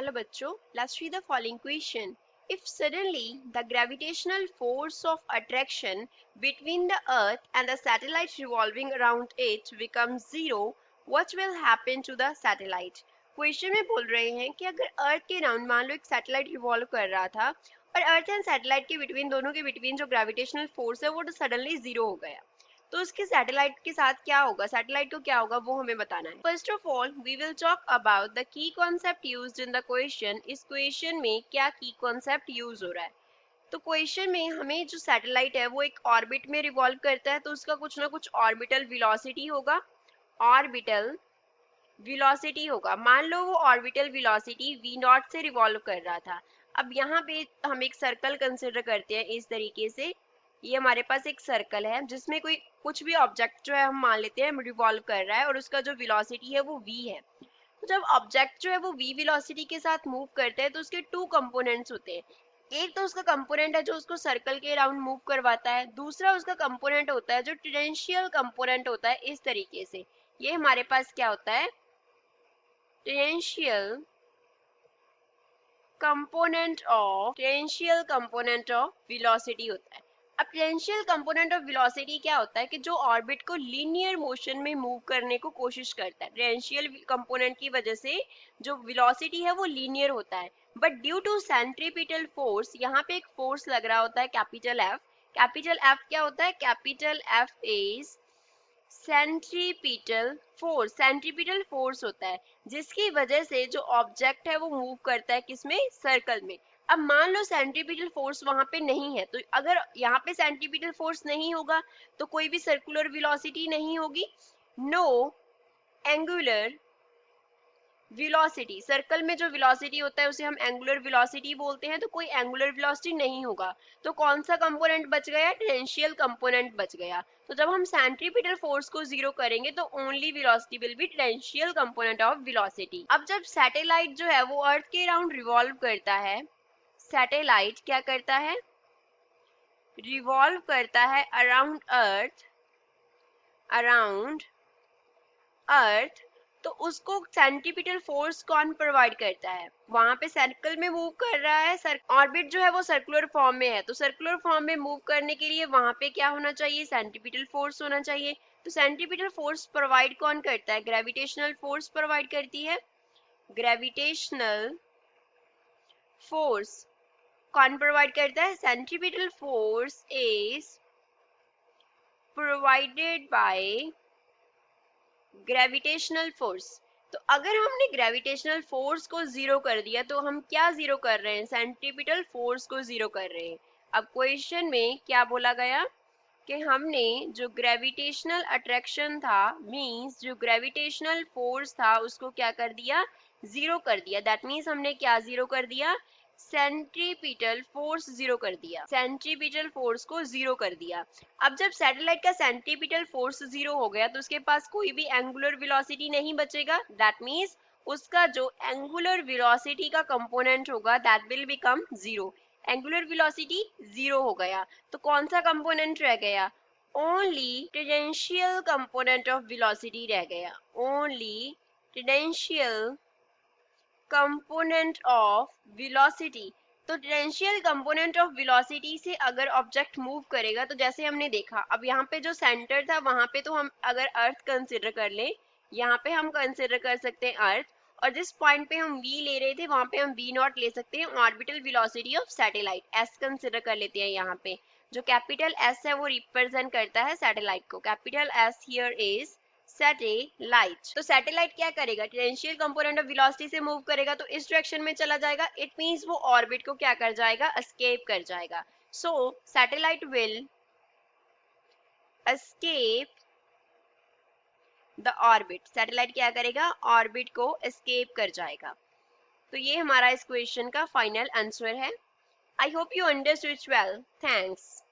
Hello बच्चों, let's read the following question. If suddenly the gravitational force of attraction between the Earth and the satellite revolving around it becomes zero, what will happen to the satellite? Question में बोल रहे हैं कि अगर अर्थ के around मान लो एक satellite revolve कर रहा था और अर्थ एंड सैटेलाइट के बिटवीन दोनों के बिटवीन जो ग्रेविटेशनल फोर्स है वो तो सडनली जीरो हो गया, तो उसके सैटेलाइट के साथ क्या होगा, सैटेलाइट को क्या होगा वो हमें बताना है। First of all we will talk about the key concept used in the question. इस क्वेश्चन में क्या की कॉन्सेप्ट यूज हो रहा है? तो क्वेश्चन में हमें जो सैटेलाइट है वो एक ऑर्बिट में रिवॉल्व करता है, तो उसका कुछ ना कुछ ऑर्बिटल वेलोसिटी होगा। ऑर्बिटल वेलोसिटी होगा, मान लो वो ऑर्बिटल वेलोसिटी v नॉट से रिवॉल्व कर रहा था। अब यहाँ पे हम एक सर्कल कंसिडर करते हैं इस तरीके से, ये हमारे पास एक सर्कल है जिसमें कोई कुछ भी ऑब्जेक्ट जो है हम मान लेते हैं रिवॉल्व कर रहा है और उसका जो वेलोसिटी है वो v है। तो जब ऑब्जेक्ट जो है वो v वेलोसिटी के साथ मूव करते हैं तो उसके टू कंपोनेंट्स होते हैं। एक तो उसका कंपोनेंट है जो उसको सर्कल के अराउंड मूव करवाता है, दूसरा उसका कंपोनेंट होता है जो टेंजेंशियल कंपोनेंट होता है। इस तरीके से ये हमारे पास क्या होता है, टेंजेंशियल कंपोनेंट ऑफ वेलोसिटी होता है। अब टेंजेंशियल कंपोनेंट ऑफ वेलोसिटी क्या होता है कि जो ऑर्बिट को लीनियर मोशन में मूव करने को कोशिश करता है। टेंजेंशियल कंपोनेंट की वजह से जो वेलोसिटी है वो लीनियर होता है, but due to centripetal force, यहाँ पे एक फोर्स लग रहा होता है कैपिटल एफ। कैपिटल एफ क्या होता है, capital F is centripetal force होता है, जिसकी वजह से जो ऑब्जेक्ट है वो मूव करता है किसमें, सर्कल में। अब मान लो सेंट्रीपिटल फोर्स वहां पे नहीं है, तो अगर यहाँ पे सेंट्रीपिटल फोर्स नहीं होगा तो कोई भी सर्कुलर वेलोसिटी नहीं होगी। नो एंगुलर वेलोसिटी, सर्कल में जो वेलोसिटी होता है उसे हम एंगुलर वेलोसिटी बोलते हैं, तो कोई एंगुलर वेलोसिटी नहीं होगा। तो कौन सा कंपोनेंट बच गया, टेंजेंशियल कंपोनेंट बच गया। तो जब हम सेंट्रीपिटल फोर्स को जीरो करेंगे तो only velocity will be tangential component of velocity. अब जब सैटेलाइट जो है वो अर्थ के अराउंड रिवॉल्व करता है, सैटेलाइट क्या करता है, रिवॉल्व करता है अराउंड अर्थ, तो उसको सेंट्रीपिटल फोर्स कौन प्रोवाइड करता है, वहां पे सर्कल में मूव कर रहा है, ऑर्बिट जो है वो सर्कुलर फॉर्म में है, तो सर्कुलर फॉर्म में मूव करने के लिए वहां पे क्या होना चाहिए, सेंट्रीपिटल फोर्स होना चाहिए। तो सेंट्रीपिटल फोर्स प्रोवाइड कौन करता है, ग्रेविटेशनल फोर्स प्रोवाइड करती है। ग्रेविटेशनल फोर्स कौन प्रोवाइड करता है, centripetal force is provided by gravitational force. तो अगर हमने ग्रेविटेशनल फोर्स को जीरो कर दिया तो हम क्या जीरो कर रहे हैं, सेंट्रीपिटल फोर्स को जीरो कर रहे हैं। अब क्वेश्चन में क्या बोला गया कि हमने जो ग्रेविटेशनल अट्रैक्शन था, मींस जो ग्रेविटेशनल फोर्स था उसको क्या कर दिया, जीरो कर दिया। दैट मींस हमने क्या जीरो कर दिया, सेंट्रीपिटल फोर्स जीरो कर दिया, सेंट्रीपिटल फोर्स को जीरो कर दिया। अब जब सैटेलाइट का सेंट्रीपिटल फोर्स जीरो हो गया तो उसके पास कोई भी एंगुलर वेलोसिटी नहीं बचेगा। दैट मींस उसका जो एंगुलर वेलोसिटी का कंपोनेंट होगा that will become zero. Angular velocity zero हो गया तो कौन सा कंपोनेंट रह गया, only tangential component of velocity रह गया, only tangential component of velocity. तो टेंजेंशियल कंपोनेंट ऑफ वेलोसिटी से अगर ऑब्जेक्ट मूव करेगा, तो जैसे हमने देखा अब यहाँ पे जो सेंटर था वहां पे तो हम अगर अर्थ कंसिडर कर ले, यहाँ पे हम कंसिडर कर सकते हैं अर्थ, और जिस पॉइंट पे हम v ले रहे थे वहां पे हम v नॉट ले सकते हैं, orbital velocity of satellite s consider कर लेते हैं। यहाँ पे जो कैपिटल s है वो रिप्रेजेंट करता है सैटेलाइट को, capital s here is satellite. तो सैटेलाइट क्या करेगा, टेंजेंशियल कंपोनेंट ऑफ वेलोसिटी से मूव करेगा तो इस डायरेक्शन में चला जाएगा। इट मींस वो ऑर्बिट को क्या कर जाएगा, एस्केप कर जाएगा। So satellite will escape the orbit, satellite क्या करेगा, ऑर्बिट को एस्केप कर जाएगा। तो ये हमारा इस क्वेश्चन का फाइनल आंसर है। I hope you understood well, thanks.